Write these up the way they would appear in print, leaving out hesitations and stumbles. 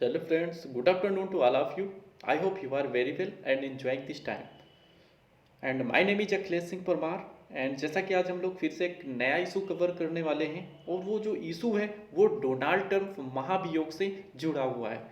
Hello friends, good afternoon to all of you. I hope you are very well and enjoying this time. And my name is Akhilesh Singh Parmar. And जैसा कि आज हम लोग फिर से एक नया इशू कवर करने वाले हैं और वो जो इशू है वो डोनाल्ड ट्रंप महाभियोग से जुड़ा हुआ है।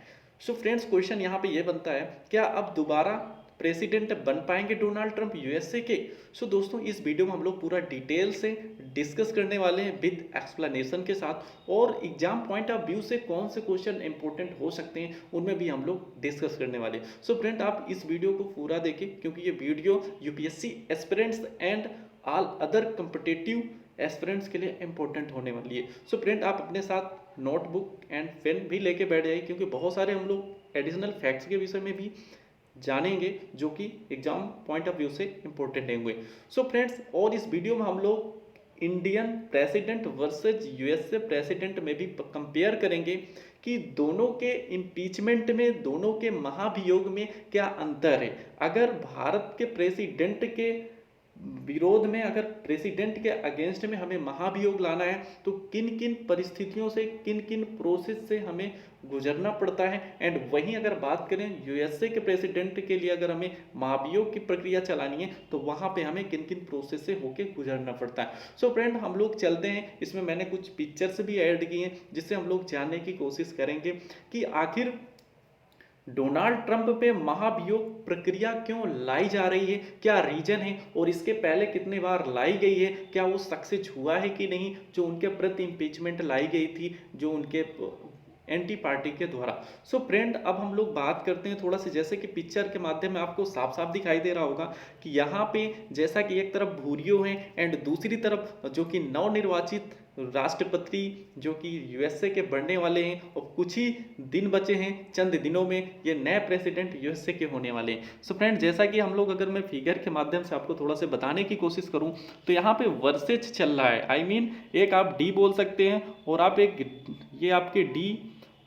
सो फ्रेंड्स, क्वेश्चन यहाँ पे ये बनता है, क्या अब दोबारा प्रेसिडेंट बन पाएंगे डोनाल्ड ट्रंप यूएसए के? सो दोस्तों, इस वीडियो में हम लोग पूरा डिटेल से डिस्कस करने वाले हैं विद एक्सप्लेनेशन के साथ, और एग्जाम पॉइंट ऑफ व्यू से कौन से क्वेश्चन इंपॉर्टेंट हो सकते हैं उनमें भी हम लोग डिस्कस करने वाले हैं। सो फ्रेंड, आप इस वीडियो को पूरा देखें क्योंकि ये video UPSC aspirants and all other competitive aspirants के लिए इंपॉर्टेंट होने वाली है। सो फ्रेंड, आप अपने साथ नोटबुक एंड पेन भी लेके बैठ जाइए क्योंकि बहुत सारे हम लोग एडिशनल फैक्ट्स के विषय में भी जानेंगे जो कि एग्जाम पॉइंट ऑफ व्यू से इंपॉर्टेंट होंगे। सो फ्रेंड्स, और इस वीडियो में हम लोग Indian president versus USA president में भी कंपेयर करेंगे कि दोनों के इम्पीचमेंट में, दोनों के महाभियोग में क्या अंतर है। अगर भारत के प्रेसिडेंट के विरोध में, अगर प्रेसिडेंट के अगेंस्ट में हमें महाभियोग लाना है तो किन किन परिस्थितियों से, किन किन प्रोसेस से हमें गुजरना पड़ता है। एंड वहीं अगर बात करें यूएसए के प्रेसिडेंट के लिए, अगर हमें महाभियोग की प्रक्रिया चलानी है तो वहां पे हमें किन किन प्रोसेस से होके गुजरना पड़ता है। सो फ्रेंड, हम लोग चलते हैं। इसमें मैंने कुछ पिक्चर्स भी ऐड किए हैं जिससे हम लोग जानने की कोशिश करेंगे कि आखिर डोनाल्ड ट्रंप पे महाभियोग प्रक्रिया क्यों लाई जा रही है, क्या रीजन है, और इसके पहले कितने बार लाई गई है, क्या वो सक्सेस हुआ है कि नहीं, जो उनके प्रति इम्पीचमेंट लाई गई थी जो उनके एंटी पार्टी के द्वारा। सो फ्रेंड, अब हम लोग बात करते हैं थोड़ा सा, जैसे कि पिक्चर के माध्यम में आपको साफ साफ दिखाई दे रहा होगा कि यहाँ पे जैसा कि एक तरफ भूरियो है एंड दूसरी तरफ जो कि नवनिर्वाचित राष्ट्रपति जो कि यूएसए के बनने वाले हैं, और कुछ ही दिन बचे हैं, चंद दिनों में ये नए प्रेसिडेंट यूएसए के होने वाले हैं। सो फ्रेंड, जैसा कि हम लोग, अगर मैं फिगर के माध्यम से आपको थोड़ा सा बताने की कोशिश करूं तो यहाँ पे वर्सेज चल रहा है। आई मीन, एक आप डी बोल सकते हैं और आप एक, ये आपके डी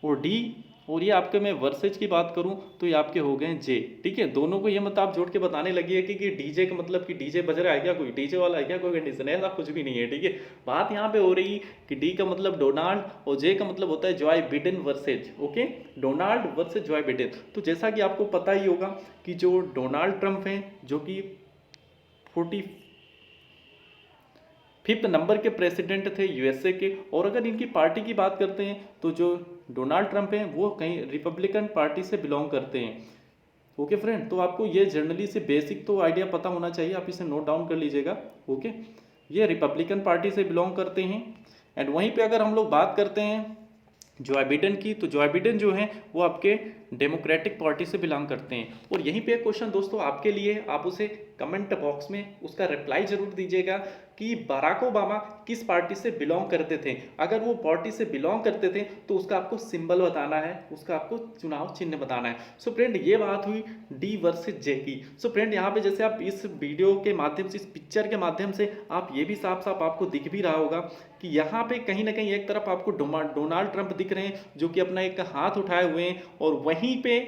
और डी, और ये आपके, मैं वर्सेज की बात करूं तो ये आपके हो गए जे। ठीक है, दोनों को ये मत आप जोड़ के बताने लगी है कि डीजे का मतलब कि डीजे बज रहा है क्या, कोई डीजे वाला है क्या, कोई कंडीशन है, ऐसा कुछ भी नहीं है। ठीक है, बात यहाँ पे हो रही कि डी का मतलब डोनाल्ड और जे का मतलब होता है Joy Biden versus. Okay, Donald versus Joy Biden. तो जैसा कि आपको पता ही होगा कि जो डोनाल्ड ट्रंप हैं जो कि 45 नंबर के प्रेसिडेंट थे यूएसए के, और अगर इनकी पार्टी की बात करते हैं तो जो डोनाल्ड ट्रंप हैं वो कहीं रिपब्लिकन पार्टी से बिलोंग करते हैं। ओके फ्रेंड, तो आपको ये जनरली से बेसिक तो आइडिया पता होना चाहिए, आप इसे नोट डाउन कर लीजिएगा। ओके, ये रिपब्लिकन पार्टी से बिलोंग करते हैं। एंड वहीं पे अगर हम लोग बात करते हैं जॉय बिडेन की, तो जॉय बिडेन जो है वो आपके डेमोक्रेटिक पार्टी से बिलोंग करते हैं। और यहीं पे एक क्वेश्चन दोस्तों आपके लिए, आप उसे कमेंट बॉक्स में उसका रिप्लाई जरूर दीजिएगा कि बराक ओबामा किस पार्टी से बिलोंग करते थे। अगर वो पार्टी से बिलोंग करते थे तो उसका आपको सिंबल बताना है, उसका आपको चुनाव चिन्ह बताना है। सो फ्रेंड, ये बात हुई डी वर्सेज जे की। सो फ्रेंड, यहाँ पे जैसे आप इस वीडियो के माध्यम से, इस पिक्चर के माध्यम से आप ये भी साफ साफ आपको दिख भी रहा होगा कि यहाँ पे कहीं ना कहीं एक तरफ आपको डोनाल्ड ट्रंप दिख रहे हैं जो कि अपना एक हाथ उठाए हुए हैं, और वहीं पे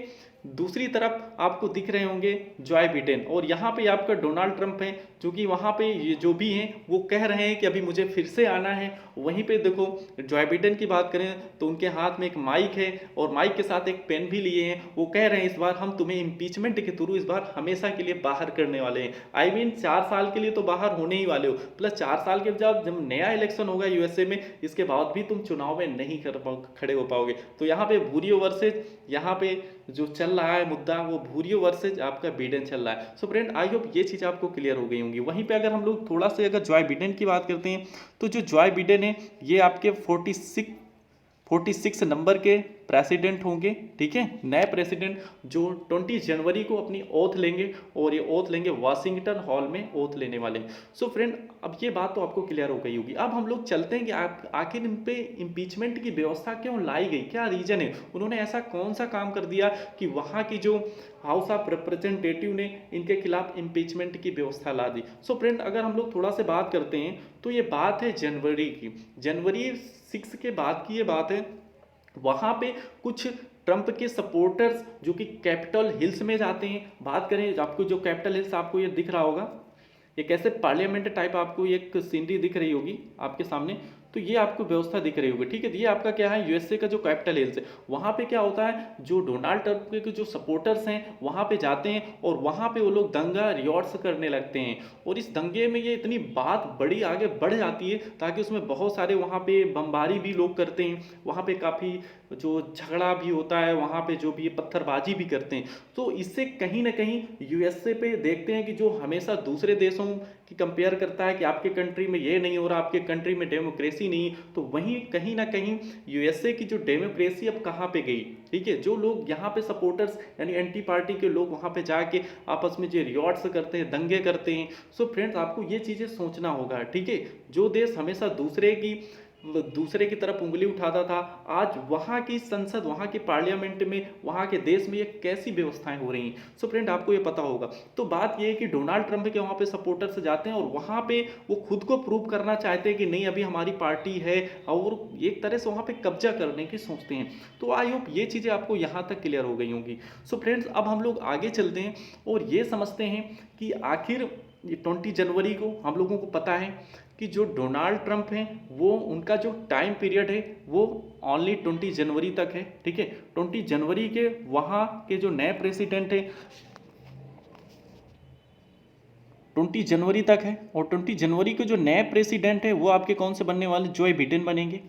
दूसरी तरफ आपको दिख रहे होंगे जॉय बिडेन, और यहाँ पे आपका डोनाल्ड ट्रंप है जो कि वहाँ पे ये जो भी हैं वो कह रहे हैं कि अभी मुझे फिर से आना है। वहीं पे देखो जॉय बिडेन की बात करें तो उनके हाथ में एक माइक है और माइक के साथ एक पेन भी लिए हैं। वो कह रहे हैं इस बार हम तुम्हें इम्पीचमेंट के थ्रू इस बार हमेशा के लिए बाहर करने वाले हैं। आई मीन 4 साल के लिए तो बाहर होने ही वाले हो, प्लस 4 साल के जब नया इलेक्शन होगा यूएसए में, इसके बाद भी तुम चुनाव में नहीं खड़े हो पाओगे। तो यहाँ पे भूरियो वर्सेज, यहाँ पे जो चल रहा है मुद्दा वो भूरियो वर्सेज आपका बिडेन चल रहा है। सो फ्रेंड, आई होप ये चीज़ आपको क्लियर हो गई होंगी। वहीं पे अगर हम लोग थोड़ा सा अगर जॉय बिडेन की बात करते हैं तो जो जॉय बिडेन है ये आपके 46 नंबर के प्रेसिडेंट होंगे। ठीक है, नए प्रेसिडेंट जो 20 जनवरी को अपनी ओथ लेंगे, और ये ओथ लेंगे वाशिंगटन हॉल में ओथ लेने वाले। सो फ्रेंड, अब ये बात तो आपको क्लियर हो गई होगी। अब हम लोग चलते हैं कि आखिर इन पे इम्पीचमेंट की व्यवस्था क्यों लाई गई, क्या रीजन है, उन्होंने ऐसा कौन सा काम कर दिया कि वहाँ की जो हाउस ऑफ रिप्रेजेंटेटिव ने इनके खिलाफ इम्पीचमेंट की व्यवस्था ला दी। सो फ्रेंड, अगर हम लोग थोड़ा सा बात करते हैं तो ये बात है जनवरी की, जनवरी 6 के बाद की ये बात है। वहाँ पे कुछ ट्रंप के सपोर्टर्स जो कि कैपिटल हिल्स में जाते हैं। बात करें, आपको जो कैपिटल हिल्स आपको ये दिख रहा होगा, ये कैसे पार्लियामेंट टाइप आपको एक सीनरी दिख रही होगी आपके सामने। तो ये आपको व्यवस्था दिख रही होगी, ठीक है। ये आपका क्या है, यूएसए का जो कैपिटल हिल्स है, वहाँ पे क्या होता है, जो डोनाल्ड ट्रंप के जो सपोर्टर्स हैं वहाँ पे जाते हैं और वहाँ पे वो लोग दंगा रियॉट्स करने लगते हैं। और इस दंगे में ये इतनी बात बड़ी आगे बढ़ जाती है ताकि उसमें बहुत सारे वहाँ पे बमबारी भी लोग करते हैं, वहाँ पे काफ़ी जो झगड़ा भी होता है, वहाँ पे जो भी पत्थरबाजी भी करते हैं। तो इससे कहीं ना कहीं यूएसए पे देखते हैं कि जो हमेशा दूसरे देशों की कंपेयर करता है कि आपके कंट्री में ये नहीं हो रहा, आपके कंट्री में डेमोक्रेसी नहीं, तो वहीं कहीं ना कहीं यूएसए की जो डेमोक्रेसी अब कहाँ पे गई, ठीक है। जो लोग यहाँ पे सपोर्टर्स यानी एंटी पार्टी के लोग वहाँ पे जाके आपस में जो रियॉट्स करते हैं, दंगे करते हैं। सो फ्रेंड्स, आपको ये चीज़ें सोचना होगा, ठीक है। जो देश हमेशा दूसरे की तरफ उंगली उठाता था, आज वहाँ की संसद, वहाँ की पार्लियामेंट में, वहाँ के देश में ये कैसी व्यवस्थाएं हो रही हैं। सो फ्रेंड, आपको ये पता होगा। तो बात ये है कि डोनाल्ड ट्रंप के वहाँ पे सपोर्टर्स जाते हैं और वहाँ पे वो खुद को प्रूव करना चाहते हैं कि नहीं, अभी हमारी पार्टी है, और एक तरह से वहाँ पे कब्जा करने की सोचते हैं। तो आई होप ये चीज़ें आपको यहाँ तक क्लियर हो गई होंगी। सो फ्रेंड्स, अब हम लोग आगे चलते हैं और ये समझते हैं कि आखिर 20 जनवरी को हम लोगों को पता है कि जो डोनाल्ड ट्रंप हैं वो उनका जो टाइम पीरियड है वो ओनली 20 जनवरी तक है, ठीक है। 20 जनवरी के वहाँ के जो नए प्रेसिडेंट है 20 जनवरी तक है, और 20 जनवरी के जो नए प्रेसिडेंट है वो आपके कौन से बनने वाले, जो बिडेन बनेंगे।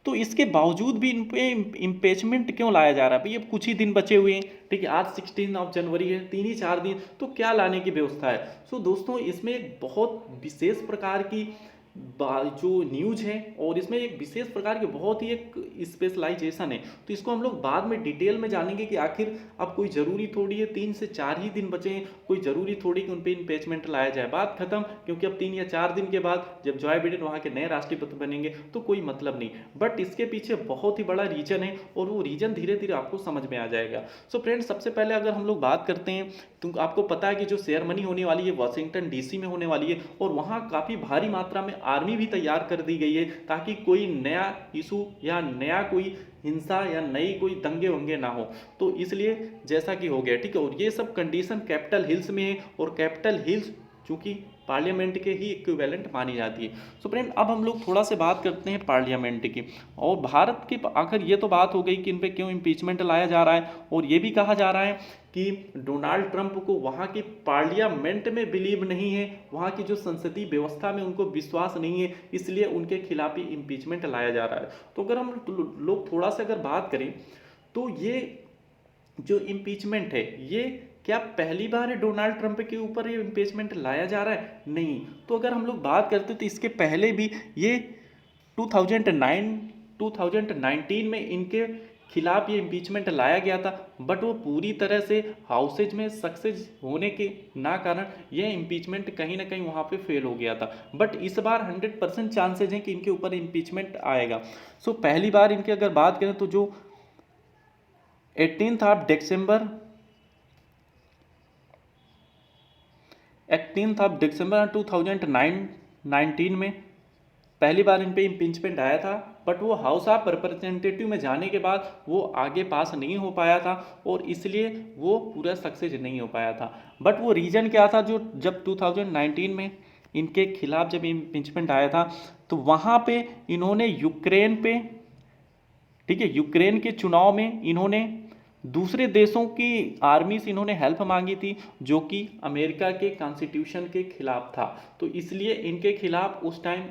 तो इसके बावजूद भी इन पे इम्पीचमेंट क्यों लाया जा रहा है भाई, अब कुछ ही दिन बचे हुए हैं, ठीक है। आज 16 जनवरी है, 3 ही 4 दिन, तो क्या लाने की व्यवस्था है। सो दोस्तों, इसमें एक बहुत विशेष प्रकार की जो न्यूज है, और इसमें एक विशेष प्रकार की बहुत ही एक स्पेशलाइजेशन है। तो इसको हम लोग बाद में डिटेल में जानेंगे कि आखिर अब कोई ज़रूरी थोड़ी है, 3 से 4 ही दिन बचे हैं, कोई ज़रूरी थोड़ी कि उन पर इम्पीचमेंट लाया जाए, बात खत्म। क्योंकि अब 3 या 4 दिन के बाद जब जॉय बिडेन वहाँ के नए राष्ट्रपति बनेंगे तो कोई मतलब नहीं। बट इसके पीछे बहुत ही बड़ा रीजन है, और वो रीजन धीरे धीरे आपको समझ में आ जाएगा। सो फ्रेंड्स, सबसे पहले अगर हम लोग बात करते हैं, तो आपको पता है कि जो सेरेमनी होने वाली है वाशिंगटन डीसी में होने वाली है, और वहाँ काफ़ी भारी मात्रा में आर्मी भी तैयार कर दी गई है ताकि कोई नया इशू या नया कोई हिंसा या नई कोई दंगे वंगे ना हो। तो इसलिए जैसा कि हो गया, ठीक है। और ये सब कंडीशन कैपिटल हिल्स में है, और कैपिटल हिल्स चूंकि पार्लियामेंट के ही इक्विवेलेंट मानी जाती है। सो फ्रेंड, अब हम लोग थोड़ा से बात करते हैं पार्लियामेंट की और भारत के। आखिर ये तो बात हो गई कि इन पे क्यों इम्पीचमेंट लाया जा रहा है, और ये भी कहा जा रहा है कि डोनाल्ड ट्रंप को वहाँ की पार्लियामेंट में बिलीव नहीं है, वहाँ की जो संसदीय व्यवस्था में उनको विश्वास नहीं है, इसलिए उनके खिलाफ ही इम्पीचमेंट लाया जा रहा है। तो अगर हम लोग थोड़ा सा अगर बात करें, तो ये जो इम्पीचमेंट है, ये क्या पहली बार है डोनाल्ड ट्रंप के ऊपर ये इम्पीचमेंट लाया जा रहा है? नहीं। तो अगर हम लोग बात करते तो इसके पहले भी ये 2019 में इनके खिलाफ ये इम्पीचमेंट लाया गया था, बट वो पूरी तरह से हाउसेज में सक्सेस होने के ना कारण ये इम्पीचमेंट कहीं ना कहीं वहाँ पे फेल हो गया था। बट इस बार 100% चांसेज हैं कि इनके ऊपर इम्पीचमेंट आएगा। सो पहली बार इनकी अगर बात करें तो जो 18 दिसंबर 2019 में पहली बार इन पे इम्पीचमेंट आया था, बट वो हाउस ऑफ रिप्रेजेंटेटिव में जाने के बाद वो आगे पास नहीं हो पाया था, और इसलिए वो पूरा सक्सेस नहीं हो पाया था। बट वो रीज़न क्या था, जो जब 2019 में इनके खिलाफ जब इम्पीचमेंट आया था, तो वहाँ पे इन्होंने यूक्रेन पे, ठीक है, यूक्रेन के चुनाव में इन्होंने दूसरे देशों की आर्मी से इन्होंने हेल्प मांगी थी, जो कि अमेरिका के कॉन्स्टिट्यूशन के खिलाफ था। तो इसलिए इनके खिलाफ उस टाइम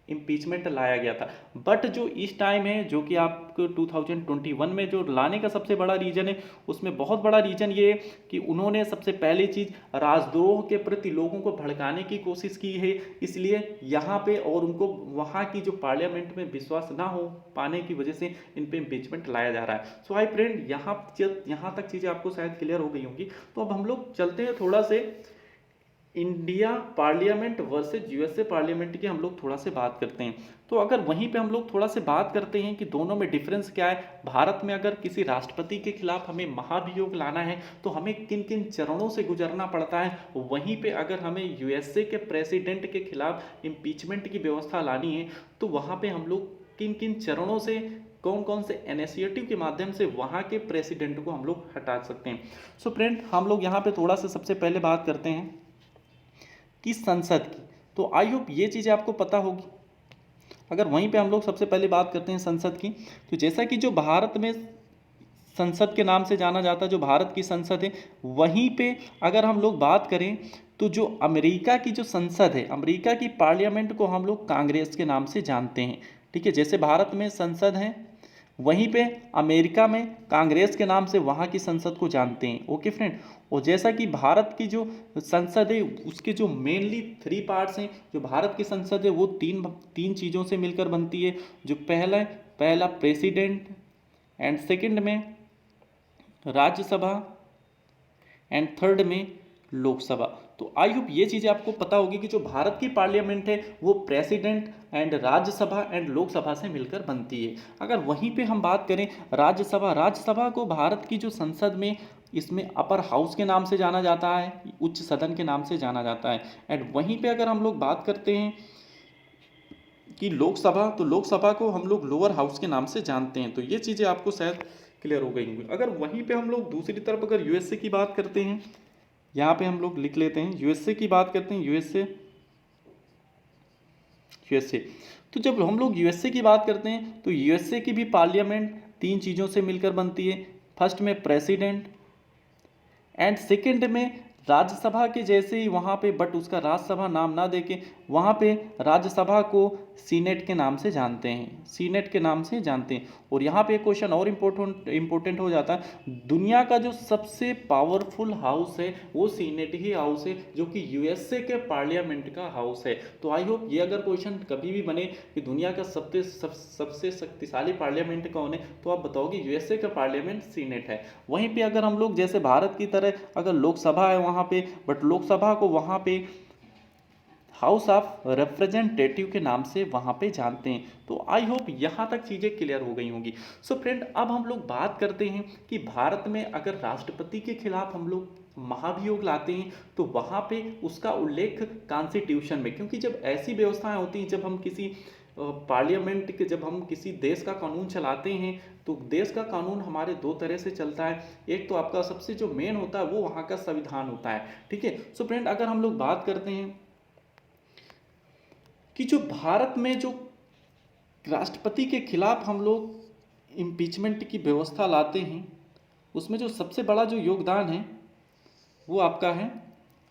इम्पीचमेंट लाया गया था। बट जो इस टाइम है, जो कि आपको 2021 में जो लाने का सबसे बड़ा रीजन है, उसमें बहुत बड़ा रीजन ये है कि उन्होंने सबसे पहली चीज़ राजद्रोह के प्रति लोगों को भड़काने की कोशिश की है, इसलिए यहाँ पे, और उनको वहाँ की जो पार्लियामेंट में विश्वास ना हो पाने की वजह से इन पे इम्पीचमेंट लाया जा रहा है। सो हाई फ्रेंड, यहाँ तक चीज़ें आपको शायद क्लियर हो गई होंगी। तो अब हम लोग चलते हैं थोड़ा से India parliament versus USA parliament की हम लोग थोड़ा से बात करते हैं। तो अगर वहीं पे हम लोग थोड़ा से बात करते हैं कि दोनों में डिफरेंस क्या है, भारत में अगर किसी राष्ट्रपति के खिलाफ हमें महाभियोग लाना है तो हमें किन किन चरणों से गुजरना पड़ता है, वहीं पे अगर हमें यूएसए के प्रेसिडेंट के खिलाफ इम्पीचमेंट की व्यवस्था लानी है तो वहाँ पे हम लोग किन किन चरणों से, कौन कौन से इनिशिएटिव के माध्यम से वहाँ के प्रेसिडेंट को हम लोग हटा सकते हैं। सो फ्रेंड, हम लोग यहाँ पे थोड़ा सा सबसे पहले बात करते हैं कि संसद की। तो आई होप ये चीज़ें आपको पता होगी। अगर वहीं पे हम लोग सबसे पहले बात करते हैं संसद की, तो जैसा कि जो भारत में संसद के नाम से जाना जाता है, जो भारत की संसद है, वहीं पे अगर हम लोग बात करें तो जो अमेरिका की जो संसद है, अमेरिका की पार्लियामेंट को हम लोग कांग्रेस के नाम से जानते हैं। ठीक है, जैसे भारत में संसद है, वहीं पे अमेरिका में कांग्रेस के नाम से वहाँ की संसद को जानते हैं। ओके फ्रेंड, और जैसा कि भारत की जो संसद है उसके जो मेनली 3 पार्ट्स हैं, जो भारत की संसद है वो तीन चीज़ों से मिलकर बनती है। जो पहला प्रेसिडेंट, एंड सेकंड में राज्यसभा, एंड थर्ड में लोकसभा। तो आई होप ये चीज़ें आपको पता होगी कि जो भारत की पार्लियामेंट है वो president and Rajya Sabha and Lok Sabha से मिलकर बनती है। अगर वहीं पे हम बात करें राज्यसभा को भारत की जो संसद में, इसमें अपर हाउस के नाम से जाना जाता है, उच्च सदन के नाम से जाना जाता है। एंड वहीं पे अगर हम लोग बात करते हैं कि लोकसभा, तो लोकसभा को हम लोग लोअर हाउस के नाम से जानते हैं। तो ये चीज़ें आपको शायद क्लियर हो गई होंगी। अगर वहीं पे हम लोग दूसरी तरफ अगर यूएसए की बात करते हैं, यहाँ पे हम लोग लिख लेते हैं यूएसए की बात करते हैं, यूएसए। तो जब हम लोग यूएसए की बात करते हैं तो यूएसए की भी पार्लियामेंट 3 चीज़ों से मिलकर बनती है। फर्स्ट में प्रेसिडेंट, एंड सेकंड में राज्यसभा के जैसे ही वहाँ पे, बट उसका राज्यसभा नाम ना देके वहाँ पे राज्यसभा को सीनेट के नाम से जानते हैं, सीनेट के नाम से जानते हैं। और यहाँ पे एक क्वेश्चन और इम्पोर्टेंट हो जाता है, दुनिया का जो सबसे पावरफुल हाउस है वो सीनेट ही हाउस है, जो कि यूएसए के पार्लियामेंट का हाउस है। तो आई होप ये अगर क्वेश्चन कभी भी बने कि दुनिया का सबसे शक्तिशाली पार्लियामेंट कौन है, तो आप बताओगे यूएसए का पार्लियामेंट सीनेट है। वहीं पे अगर हम लोग जैसे भारत की तरह अगर लोकसभा है वहाँ पे, बट लोकसभा को वहाँ पे हाउस ऑफ रिप्रेजेंटेटिव के नाम से वहाँ पे जानते हैं। तो आई होप यहाँ तक चीज़ें क्लियर हो गई होंगी। सो फ्रेंड, अब हम लोग बात करते हैं कि भारत में अगर राष्ट्रपति के खिलाफ हम लोग महाभियोग लाते हैं तो वहाँ पे उसका उल्लेख कॉन्स्टिट्यूशन में, क्योंकि जब ऐसी व्यवस्थाएं होती हैं, जब हम किसी पार्लियामेंट के, जब हम किसी देश का कानून चलाते हैं तो देश का कानून हमारे 2 तरह से चलता है। एक तो आपका सबसे जो मेन होता है वो वहाँ का संविधान होता है। ठीक है, सो फ्रेंड, अगर हम लोग बात करते हैं कि जो भारत में जो राष्ट्रपति के खिलाफ हम लोग इम्पीचमेंट की व्यवस्था लाते हैं, उसमें जो सबसे बड़ा जो योगदान है वो आपका है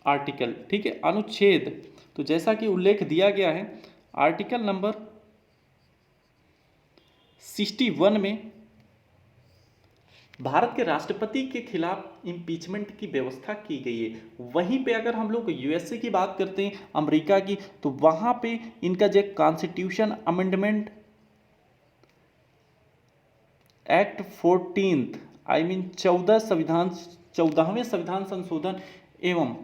आर्टिकल, ठीक है, अनुच्छेद। तो जैसा कि उल्लेख दिया गया है आर्टिकल नंबर 61 में भारत के राष्ट्रपति के खिलाफ इम्पीचमेंट की व्यवस्था की गई है। वहीं पे अगर हम लोग यूएसए की बात करते हैं, अमेरिका की, तो वहां पे इनका जो constitution amendment act 14th, I mean 14वें संविधान संशोधन एवं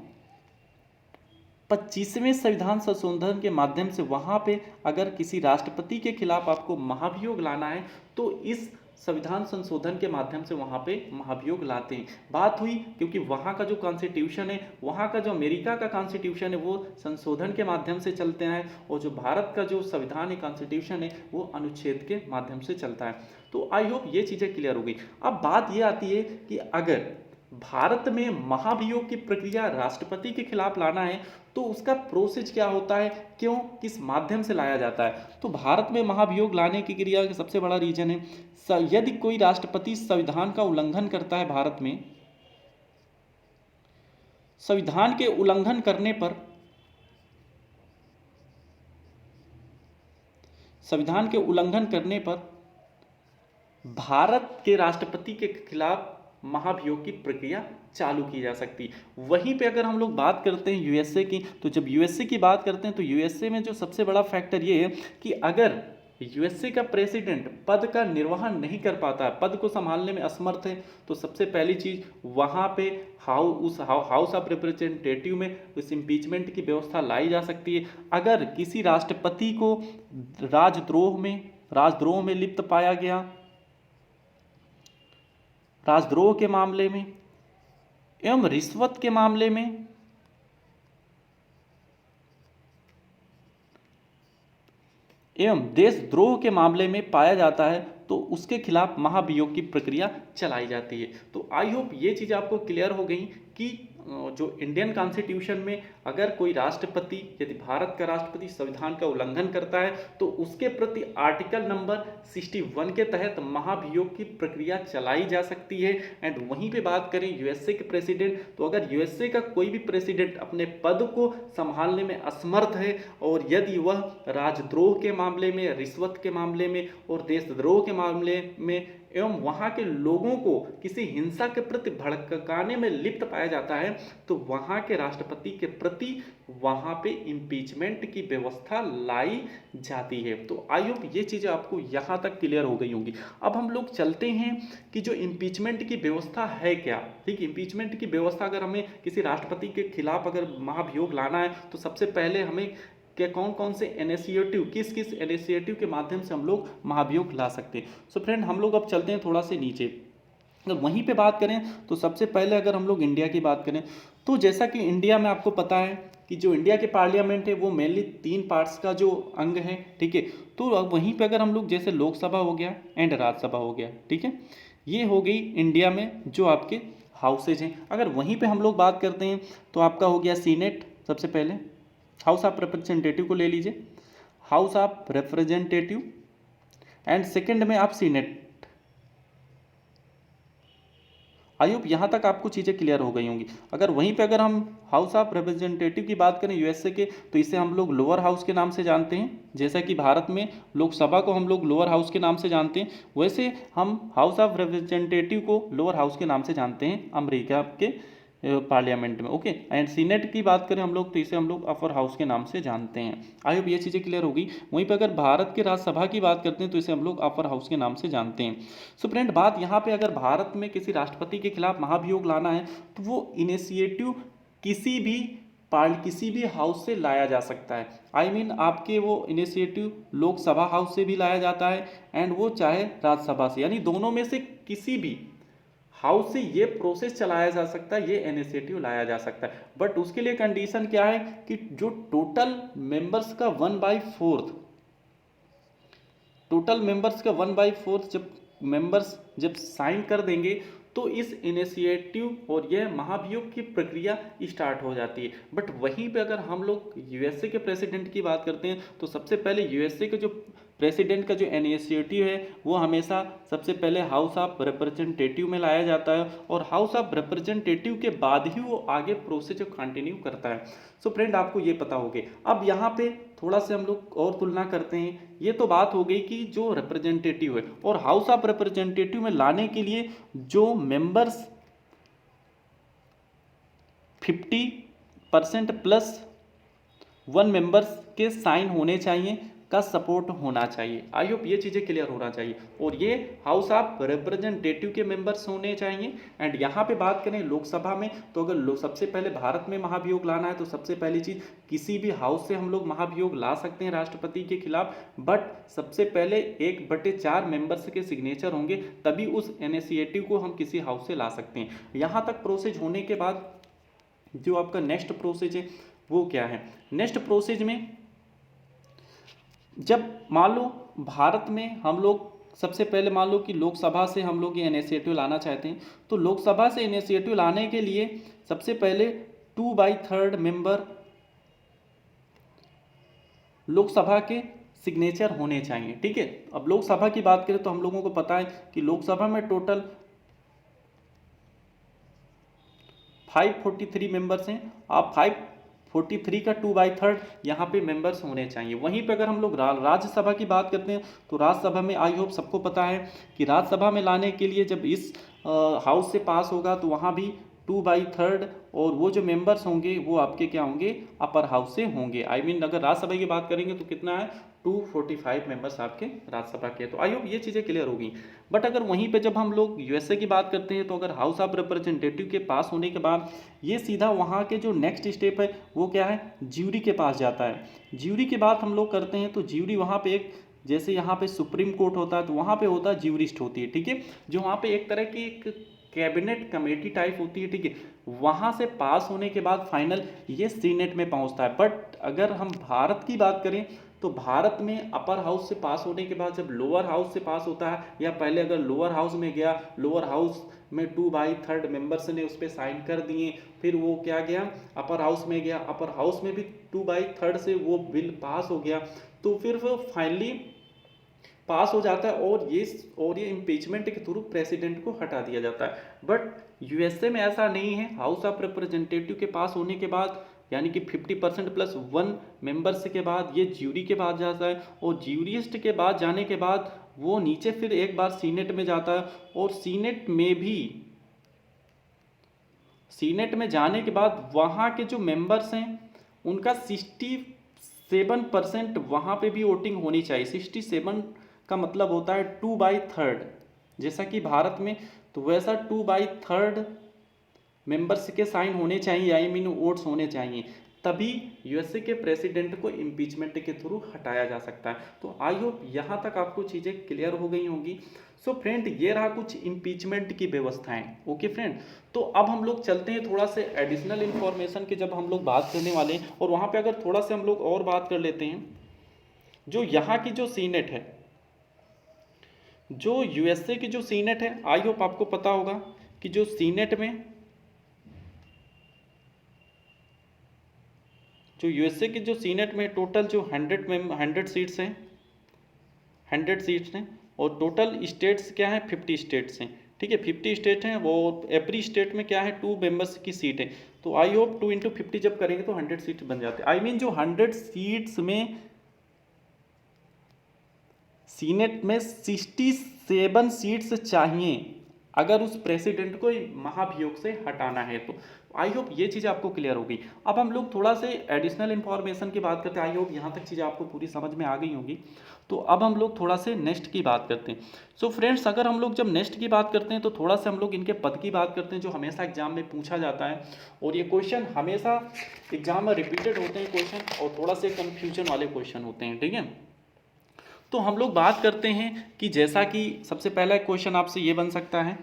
25वें संविधान संशोधन के माध्यम से वहाँ पे अगर किसी राष्ट्रपति के खिलाफ आपको महाभियोग लाना है तो इस संविधान संशोधन के माध्यम से वहाँ पे महाभियोग लाते हैं। बात हुई क्योंकि वहाँ का जो कॉन्स्टिट्यूशन है, वहाँ का जो अमेरिका का कॉन्स्टिट्यूशन है वो संशोधन के माध्यम से चलते हैं, और जो भारत का जो संविधान है, कॉन्स्टिट्यूशन है, वो अनुच्छेद के माध्यम से चलता है। तो आई होप ये चीज़ें क्लियर हो गई। अब बात ये आती है कि अगर भारत में महाभियोग की प्रक्रिया राष्ट्रपति के खिलाफ लाना है तो उसका प्रोसेस क्या होता है, क्यों, किस माध्यम से लाया जाता है। तो भारत में महाभियोग लाने की क्रिया का सबसे बड़ा रीजन है, यदि कोई राष्ट्रपति संविधान का उल्लंघन करता है, भारत में संविधान के उल्लंघन करने पर, संविधान के उल्लंघन करने पर भारत के राष्ट्रपति के खिलाफ महाभियोग की प्रक्रिया चालू की जा सकती। वहीं पे अगर हम लोग बात करते हैं यूएसए की, तो जब यूएसए की बात करते हैं तो यूएसए में जो सबसे बड़ा फैक्टर ये है कि अगर यूएसए का प्रेसिडेंट पद का निर्वहन नहीं कर पाता है, पद को संभालने में असमर्थ है, तो सबसे पहली चीज वहां पे हाउस ऑफ रिप्रेजेंटेटिव में उस इम्पीचमेंट की व्यवस्था लाई जा सकती है। अगर किसी राष्ट्रपति को राजद्रोह में लिप्त पाया गया, राजद्रोह के मामले में एवं रिश्वत के मामले में एवं देशद्रोह के मामले में पाया जाता है तो उसके खिलाफ महाभियोग की प्रक्रिया चलाई जाती है। तो आई होप ये चीज़ आपको क्लियर हो गई कि जो इंडियन कॉन्स्टिट्यूशन में अगर कोई राष्ट्रपति, यदि भारत का राष्ट्रपति संविधान का उल्लंघन करता है तो उसके प्रति आर्टिकल नंबर 61 के तहत महाभियोग की प्रक्रिया चलाई जा सकती है। एंड वहीं पे बात करें यूएसए के प्रेसिडेंट, तो अगर यूएसए का कोई भी प्रेसिडेंट अपने पद को संभालने में असमर्थ है और यदि वह राजद्रोह के मामले में, रिश्वत के मामले में और देशद्रोह के मामले में एवं वहां के लोगों को किसी हिंसा के प्रति भड़काने में लिप्त पाया जाता है तो वहां के राष्ट्रपति के प्रति वहां पे इम्पीचमेंट की व्यवस्था लाई जाती है। तो आई होप ये चीजें आपको यहां तक क्लियर हो गई होंगी। अब हम लोग चलते हैं कि जो इम्पीचमेंट की व्यवस्था है क्या। ठीक, इम्पीचमेंट की व्यवस्था अगर हमें किसी राष्ट्रपति के खिलाफ अगर महाभियोग लाना है तो सबसे पहले हमें कि कौन कौन से इनिशिएटिव, किस किस इनिशिएटिव के माध्यम से हम लोग महाभियोग ला सकते हैं। सो फ्रेंड, हम लोग अब चलते हैं थोड़ा से नीचे। अगर वहीं पे बात करें तो सबसे पहले अगर हम लोग इंडिया की बात करें तो जैसा कि इंडिया में आपको पता है कि जो इंडिया के पार्लियामेंट है वो मेनली 3 पार्ट्स का जो अंग है। ठीक है, तो अब वहीं पे अगर हम लोग जैसे लोकसभा हो गया एंड राज्यसभा हो गया, ठीक है, ये हो गई इंडिया में जो आपके हाउसेज हैं। अगर वहीं पे हम लोग बात करते हैं तो आपका हो गया सीनेट, सबसे पहले हाउस ऑफ रिप्रेजेंटेटिव को ले लीजिए, house of representative and second में आप सीनेट। आई होप यहाँ तक आपको चीज़ें क्लियर हो गई होंगी। अगर वहीं पे अगर हम हाउस ऑफ रिप्रेजेंटेटिव की बात करें यूएसए के तो इसे हम लोग लोअर हाउस के नाम से जानते हैं। जैसा कि भारत में लोकसभा को हम लोग लोअर हाउस के नाम से जानते हैं, वैसे हम हाउस ऑफ रिप्रेजेंटेटिव को लोअर हाउस के नाम से जानते हैं अमेरिका के पार्लियामेंट में। ओके, एंड सीनेट की बात करें हम लोग तो इसे हम लोग अपर हाउस के नाम से जानते हैं। आई होप ये चीज़ें क्लियर होगी। वहीं पर अगर भारत के राज्यसभा की बात करते हैं तो इसे हम लोग अपर हाउस के नाम से जानते हैं। सो फ्रेंड, बात यहाँ पे अगर भारत में किसी राष्ट्रपति के खिलाफ महाभियोग लाना है तो वो इनिशिएटिव किसी भी हाउस से लाया जा सकता है। आई मीन आपके वो इनिशिएटिव लोकसभा हाउस से भी लाया जाता है एंड वो चाहे राज्यसभा से, यानी दोनों में से किसी भी हाउस से ये प्रोसेस चलाया जा सकता है, ये इनिशिएटिव लाया जा सकता है। बट उसके लिए कंडीशन क्या है कि जो टोटल मेंबर्स का 1/4 जब मेंबर्स जब साइन कर देंगे तो इस इनिशिएटिव और यह महाभियोग की प्रक्रिया स्टार्ट हो जाती है। बट वहीं पे अगर हम लोग यूएसए के प्रेसिडेंट की बात करते हैं तो सबसे पहले यूएसए के जो प्रेसिडेंट का जो इनिशिएटिव है वो हमेशा सबसे पहले हाउस ऑफ रिप्रेजेंटेटिव में लाया जाता है और हाउस ऑफ रिप्रेजेंटेटिव के बाद ही वो आगे प्रोसेस कंटिन्यू करता है। सो फ्रेंड, आपको ये पता होगी। अब यहाँ पे थोड़ा से हम लोग और तुलना करते हैं। ये तो बात हो गई कि जो रिप्रेजेंटेटिव है और हाउस ऑफ रिप्रेजेंटेटिव में लाने के लिए जो मेंबर्स 50% प्लस 1 मेंबर्स के साइन होने चाहिए, का सपोर्ट होना चाहिए। आई होप ये चीज़ें क्लियर होना चाहिए। और ये हाउस ऑफ रिप्रेजेंटेटिव के मेंबर्स होने चाहिए। एंड यहाँ पे बात करें लोकसभा में तो अगर सबसे पहले भारत में महाभियोग लाना है तो सबसे पहली चीज़ किसी भी हाउस से हम लोग महाभियोग ला सकते हैं राष्ट्रपति के खिलाफ, बट सबसे पहले 1/4 मेंबर्स के सिग्नेचर होंगे, तभी उस इनिशिएटिव को हम किसी हाउस से ला सकते हैं। यहाँ तक प्रोसेस होने के बाद जो आपका नेक्स्ट प्रोसेस है वो क्या है। नेक्स्ट प्रोसेस में जब मान लो भारत में हम लोग सबसे पहले मान लो कि लोकसभा से हम लोग ये इनिशिएटिव लाना चाहते हैं तो लोकसभा से इनिशिएटिव लाने के लिए सबसे पहले 2/3 मेंबर लोकसभा के सिग्नेचर होने चाहिए। ठीक है, अब लोकसभा की बात करें तो हम लोगों को पता है कि लोकसभा में टोटल 543 मेंबर्स हैं। आप 543 का 2/3 यहाँ पे मेंबर्स होने चाहिए। वहीं पे अगर हम लोग राज्यसभा की बात करते हैं तो राज्यसभा में आई होप सबको पता है कि राज्यसभा में लाने के लिए जब इस हाउस से पास होगा तो वहाँ भी 2/3 और वो जो मेंबर्स होंगे वो आपके क्या होंगे, अपर हाउस से होंगे। आई मीन अगर राज्यसभा की बात करेंगे तो कितना है, 245 मेंबर्स आपके राज्यसभा के। तो आई होप ये चीज़ें क्लियर होगी। बट अगर वहीं पे जब हम लोग यूएसए की बात करते हैं तो अगर हाउस ऑफ रिप्रेजेंटेटिव के पास होने के बाद ये सीधा वहाँ के जो नेक्स्ट स्टेप है वो क्या है, ज्यूरी के पास जाता है। ज्यूरी की बात हम लोग करते हैं तो ज्यूरी वहाँ पे एक, जैसे यहाँ पे सुप्रीम कोर्ट होता है तो वहाँ पे होता है ज्यूरिस्ट होती है। ठीक है, जो वहाँ पे एक तरह की एक कैबिनेट कमेटी टाइप होती है। ठीक है, वहाँ से पास होने के बाद फाइनल ये सीनेट में पहुँचता है। बट अगर हम भारत की बात करें तो भारत में अपर हाउस से पास होने के बाद जब लोअर हाउस से पास होता है, या पहले अगर लोअर हाउस में गया, लोअर हाउस में 2/3 मेंबर्स ने उस पर साइन कर दिए, फिर वो क्या गया अपर हाउस में गया, अपर हाउस में भी 2/3 से वो बिल पास हो गया, तो फिर वो फाइनली पास हो जाता है और ये इम्पीचमेंट के थ्रू प्रेसिडेंट को हटा दिया जाता है। बट यूएसए में ऐसा नहीं है। हाउस ऑफ रिप्रेजेंटेटिव के पास होने के बाद, यानी कि 50% प्लस 1 मेंबर्स के बाद ये ज्यूरी के बाद जाता है, और ज्यूरिस्ट के बाद जाने के बाद वो नीचे फिर एक बार सीनेट में जाता है, और सीनेट में जाने के बाद वहाँ के जो मेंबर्स हैं उनका 67% वहाँ पे भी वोटिंग होनी चाहिए। 67 का मतलब होता है 2/3, जैसा कि भारत में, तो वैसा 2/3 मेंबर्स के साइन होने चाहिए, आई मीन वोट्स होने चाहिए, तभी यूएसए के प्रेसिडेंट को इम्पीचमेंट के थ्रू हटाया जा सकता है। तो आई होप यहाँ तक आपको चीज़ें क्लियर हो गई होंगी। सो फ्रेंड, ये रहा कुछ इम्पीचमेंट की व्यवस्थाएं। ओके फ्रेंड, तो अब हम लोग चलते हैं थोड़ा से एडिशनल इन्फॉर्मेशन के, जब हम लोग बात करने वाले हैं, और वहाँ पे अगर थोड़ा से हम लोग और बात कर लेते हैं, जो यहाँ की जो सीनेट है, जो यूएसए की जो सीनेट है, आई होप आपको पता होगा कि जो सीनेट में, जो यूएसए की जो सीनेट में टोटल जो 100 सीट्स हैं, 100 सीट्स हैं, और टोटल स्टेट्स क्या है, 50 स्टेट्स हैं। ठीक है, 50 स्टेट हैं, वो एवरी स्टेट में क्या है 2 मेंबर्स की सीट है। तो आई होप 2 × 50 जब करेंगे तो 100 सीट बन जाते हैं। आई मीन जो 100 सीट्स में सीनेट में 67 सीट्स चाहिए अगर उस प्रेसिडेंट को महाभियोग से हटाना है। तो आई होप ये चीज़ आपको क्लियर होगी। अब हम लोग थोड़ा से एडिशनल इन्फॉर्मेशन की बात करते हैं। आई होप यहाँ तक चीज़ें आपको पूरी समझ में आ गई होंगी। तो अब हम लोग थोड़ा से नेक्स्ट की बात करते हैं। सो फ्रेंड्स, अगर हम लोग जब नेक्स्ट की बात करते हैं तो थोड़ा सा हम लोग इनके पद की बात करते हैं, जो हमेशा एग्जाम में पूछा जाता है, और ये क्वेश्चन हमेशा एग्जाम में रिपीटेड होते हैं क्वेश्चन, और थोड़ा से कन्फ्यूजन वाले क्वेश्चन होते हैं। ठीक है, तो हम लोग बात करते हैं कि जैसा कि सबसे पहला क्वेश्चन आपसे ये बन सकता है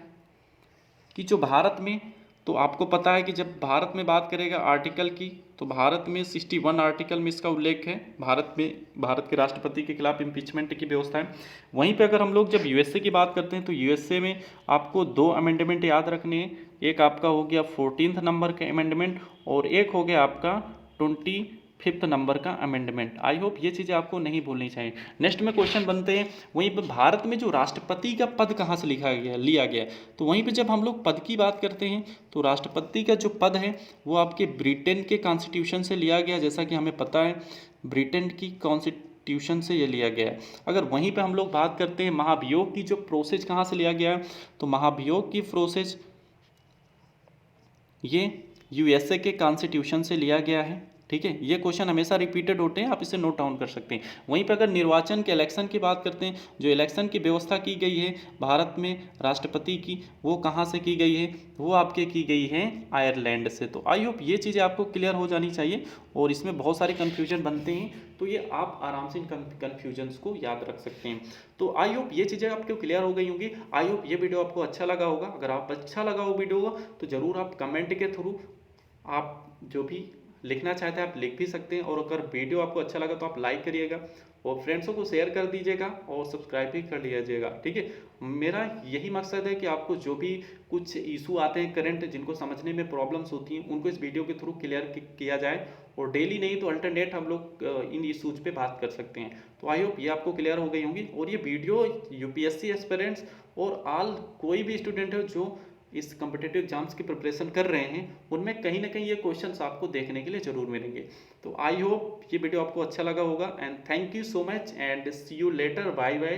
कि जो भारत में, तो आपको पता है कि जब भारत में बात करेगा आर्टिकल की, तो भारत में 61 आर्टिकल में इसका उल्लेख है, भारत के राष्ट्रपति के खिलाफ इम्पीचमेंट की व्यवस्था है। वहीं पे अगर हम लोग जब यूएसए की बात करते हैं, तो यूएसए में आपको 2 अमेंडमेंट याद रखने हैं। एक आपका हो गया 14th नंबर का अमेंडमेंट, और एक हो गया आपका 25th नंबर का अमेंडमेंट। आई होप ये चीज़ें आपको नहीं भूलनी चाहिए। नेक्स्ट में क्वेश्चन बनते हैं, वहीं पर भारत में जो राष्ट्रपति का पद कहाँ से लिया गया, तो वहीं पे जब हम लोग पद की बात करते हैं, तो राष्ट्रपति का जो पद है वो आपके ब्रिटेन के कॉन्स्टिट्यूशन से लिया गया, जैसा कि हमें पता है ब्रिटेन की कॉन्स्टिट्यूशन से ये लिया गया है। अगर वहीं पे हम लोग बात करते हैं महाभियोग की जो प्रोसेस कहाँ से लिया गया है, तो महाभियोग की प्रोसेस ये यूएसए के कॉन्स्टिट्यूशन से लिया गया है। ठीक है, ये क्वेश्चन हमेशा रिपीटेड होते हैं, आप इसे नोट डाउन कर सकते हैं। वहीं पर अगर निर्वाचन के इलेक्शन की बात करते हैं, जो इलेक्शन की व्यवस्था की गई है भारत में राष्ट्रपति की, वो कहाँ से की गई है, वो आपके की गई है आयरलैंड से। तो आई होप ये चीज़ें आपको क्लियर हो जानी चाहिए, और इसमें बहुत सारे कन्फ्यूजन बनते हैं, तो ये आप आराम से इन कन्फ्यूजन्स को याद रख सकते हैं। तो आई होप ये चीज़ें आपको क्लियर हो गई होंगी। आई होप ये वीडियो आपको अच्छा लगा होगा। अगर आप अच्छा लगा हो वीडियो तो ज़रूर आप कमेंट के थ्रू आप जो भी लिखना चाहते हैं आप लिख भी सकते हैं, और अगर वीडियो आपको अच्छा लगा तो आप लाइक करिएगा, और फ्रेंड्सों को शेयर कर दीजिएगा, और सब्सक्राइब भी कर लीजिएगा। ठीक है, मेरा यही मकसद है कि आपको जो भी कुछ इशू आते हैं करंट, जिनको समझने में प्रॉब्लम्स होती हैं, उनको इस वीडियो के थ्रू क्लियर किया जाए, और डेली नहीं तो अल्टरनेट हम लोग इन इशूज़ पे बात कर सकते हैं। तो आई होप ये आपको क्लियर हो गई होंगी, और ये वीडियो यूपीएससी एस्पिरेंट्स और ऑल कोई भी स्टूडेंट है जो इस कॉम्पिटिटिव एग्जाम्स की प्रिपरेशन कर रहे हैं, उनमें कहीं ना कहीं ये क्वेश्चंस आपको देखने के लिए जरूर मिलेंगे। तो आई होप ये वीडियो आपको अच्छा लगा होगा, and thank you so much, and see you later, bye bye.